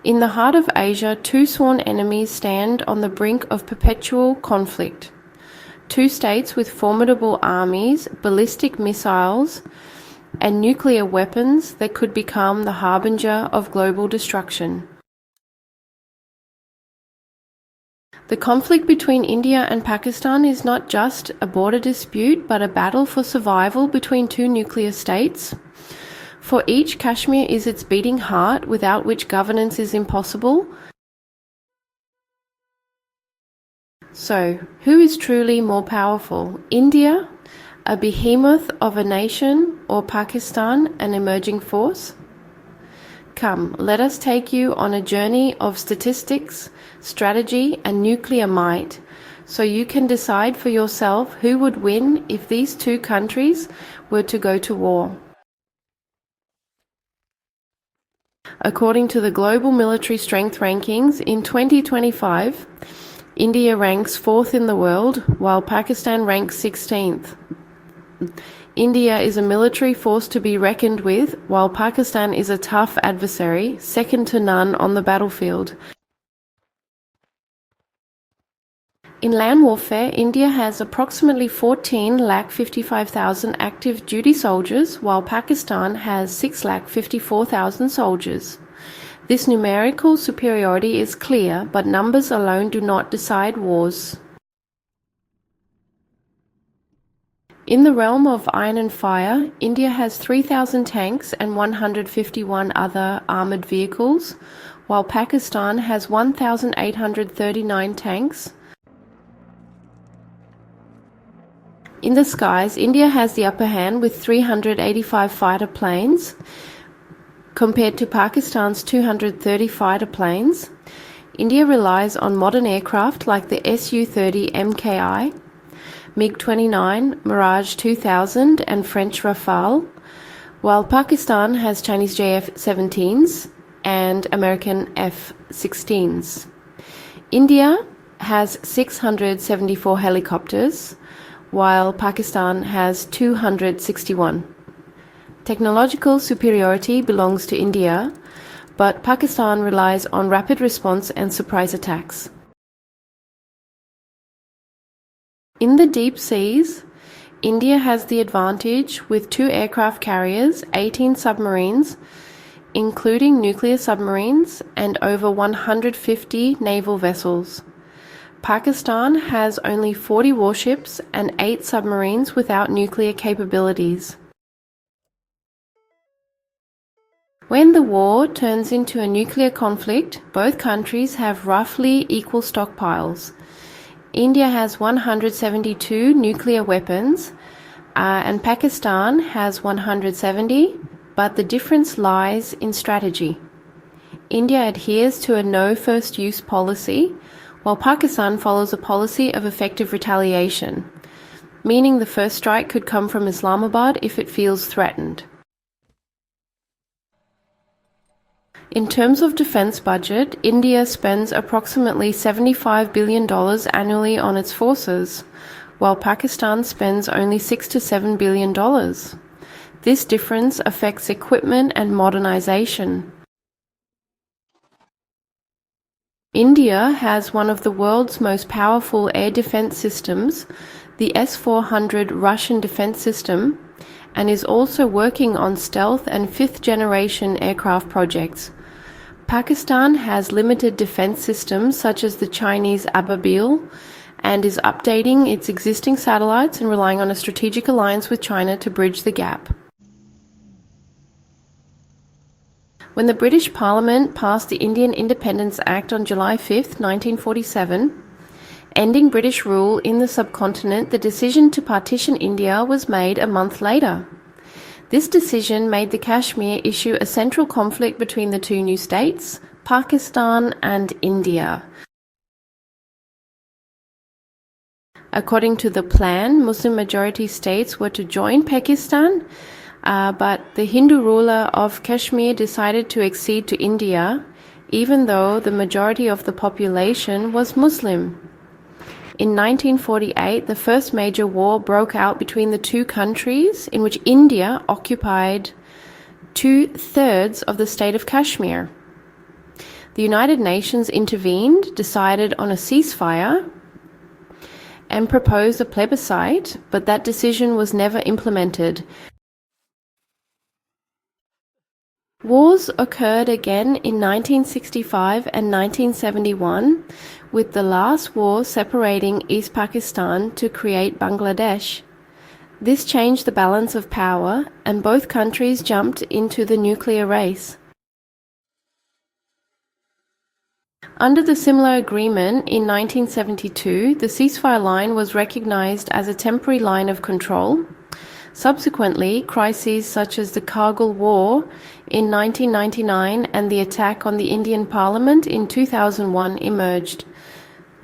In the heart of Asia, two sworn enemies stand on the brink of perpetual conflict. Two states with formidable armies, ballistic missiles, and nuclear weapons that could become the harbinger of global destruction. The conflict between India and Pakistan is not just a border dispute, but a battle for survival between two nuclear states. For each, Kashmir is its beating heart, without which governance is impossible. So, who is truly more powerful? India, a behemoth of a nation, or Pakistan, an emerging force? Come, let us take you on a journey of statistics, strategy, and nuclear might, so you can decide for yourself who would win if these two countries were to go to war. According to the Global Military Strength Rankings, in 2025, India ranks 4th in the world, while Pakistan ranks 16th. India is a military force to be reckoned with, while Pakistan is a tough adversary, second to none on the battlefield. In land warfare, India has approximately 14,55,000 active duty soldiers, while Pakistan has 6,54,000 soldiers. This numerical superiority is clear, but numbers alone do not decide wars. In the realm of iron and fire, India has 3,000 tanks and 151 other armoured vehicles, while Pakistan has 1,839 tanks. In the skies, India has the upper hand with 385 fighter planes, compared to Pakistan's 230 fighter planes. India relies on modern aircraft like the Su-30 MKI, MiG-29, Mirage 2000 and French Rafale, while Pakistan has Chinese JF-17s and American F-16s. India has 674 helicopters, while Pakistan has 261. Technological superiority belongs to India, but Pakistan relies on rapid response and surprise attacks. In the deep seas, India has the advantage with 2 aircraft carriers, 18 submarines, including nuclear submarines, and over 150 naval vessels. Pakistan has only 40 warships and 8 submarines without nuclear capabilities. When the war turns into a nuclear conflict, both countries have roughly equal stockpiles. India has 172 nuclear weapons, and Pakistan has 170, but the difference lies in strategy. India adheres to a no first use policy, while Pakistan follows a policy of effective retaliation, meaning the first strike could come from Islamabad if it feels threatened. In terms of defense budget, India spends approximately $75 billion annually on its forces, while Pakistan spends only $6 to $7 billion. This difference affects equipment and modernization. India has one of the world's most powerful air defense systems, the S-400 Russian defense system, and is also working on stealth and 5th-generation aircraft projects. Pakistan has limited defense systems such as the Chinese Ababil and is updating its existing satellites and relying on a strategic alliance with China to bridge the gap. When the British Parliament passed the Indian Independence Act on July 5, 1947, ending British rule in the subcontinent, the decision to partition India was made a month later. This decision made the Kashmir issue a central conflict between the two new states, Pakistan and India. According to the plan, Muslim-majority states were to join Pakistan, but the Hindu ruler of Kashmir decided to accede to India, even though the majority of the population was Muslim. In 1948, the first major war broke out between the two countries, in which India occupied 2/3 of the state of Kashmir. The United Nations intervened, decided on a ceasefire, and proposed a plebiscite, but that decision was never implemented. Wars occurred again in 1965 and 1971, with the last war separating East Pakistan to create Bangladesh. This changed the balance of power, and both countries jumped into the nuclear race. Under the Simla Agreement in 1972, the ceasefire line was recognized as a temporary line of control. Subsequently, crises such as the Kargil War in 1999 and the attack on the Indian Parliament in 2001 emerged,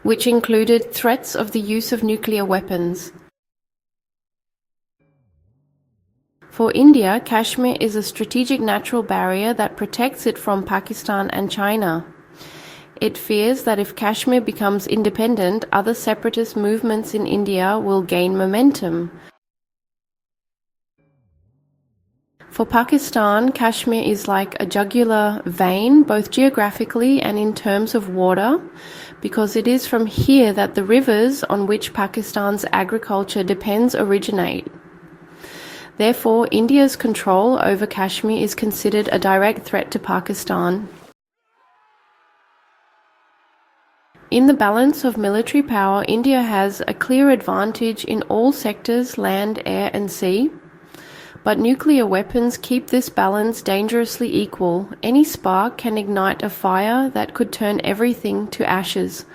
which included threats of the use of nuclear weapons. For India, Kashmir is a strategic natural barrier that protects it from Pakistan and China. It fears that if Kashmir becomes independent, other separatist movements in India will gain momentum. For Pakistan, Kashmir is like a jugular vein, both geographically and in terms of water, because it is from here that the rivers on which Pakistan's agriculture depends originate. Therefore, India's control over Kashmir is considered a direct threat to Pakistan. In the balance of military power, India has a clear advantage in all sectors, land, air and sea. But nuclear weapons keep this balance dangerously equal. Any spark can ignite a fire that could turn everything to ashes.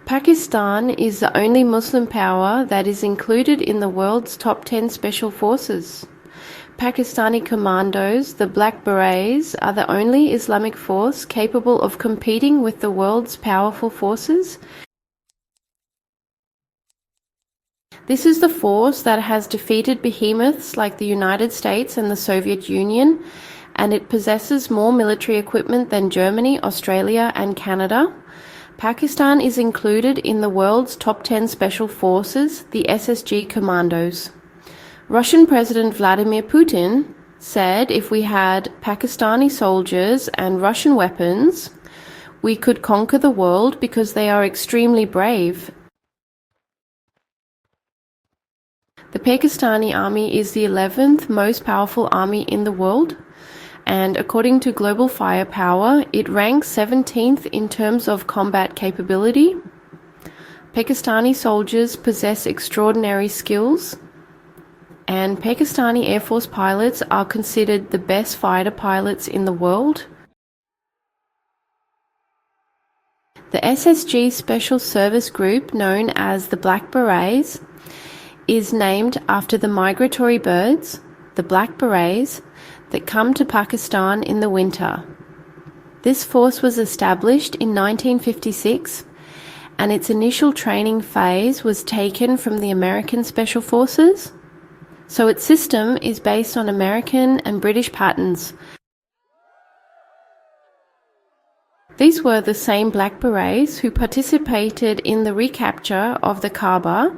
Pakistan is the only Muslim power that is included in the world's top 10 special forces. Pakistani commandos, the Black Berets, are the only Islamic force capable of competing with the world's powerful forces. This is the force that has defeated behemoths like the United States and the Soviet Union, and it possesses more military equipment than Germany, Australia, and Canada. Pakistan is included in the world's top 10 special forces, the SSG commandos. Russian President Vladimir Putin said if we had Pakistani soldiers and Russian weapons, we could conquer the world because they are extremely brave. The Pakistani army is the 11th most powerful army in the world, and according to Global Firepower, it ranks 17th in terms of combat capability. Pakistani soldiers possess extraordinary skills, and Pakistani Air Force pilots are considered the best fighter pilots in the world. The SSG Special Service Group, known as the Black Berets, is named after the migratory birds, the black berets, that come to Pakistan in the winter. This force was established in 1956, and its initial training phase was taken from the American Special Forces, so its system is based on American and British patterns. These were the same Black Berets who participated in the recapture of the Kaaba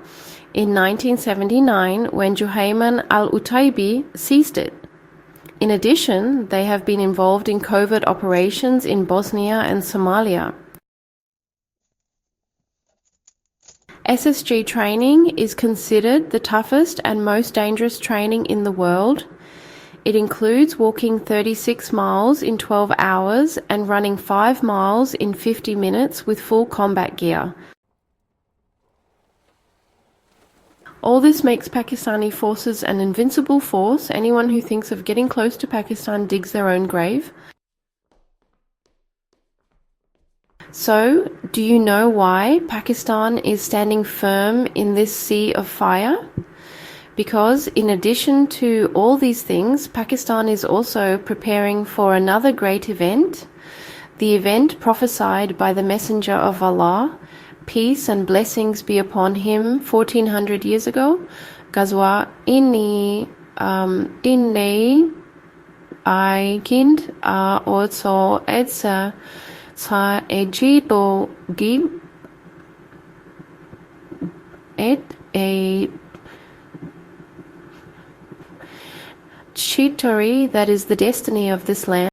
in 1979 when Juhayman al-Utaibi seized it. In addition, they have been involved in covert operations in Bosnia and Somalia. SSG training is considered the toughest and most dangerous training in the world. It includes walking 36 miles in 12 hours and running 5 miles in 50 minutes with full combat gear. All this makes Pakistani forces an invincible force. Anyone who thinks of getting close to Pakistan digs their own grave. So, do you know why Pakistan is standing firm in this sea of fire? Because in addition to all these things, Pakistan is also preparing for another great event, the event prophesied by the Messenger of Allah, peace and blessings be upon him, 1400 years ago, Ghazwa-e-Hind, Kind, also it's sa ejito gi et a Chitari, that is the destiny of this land.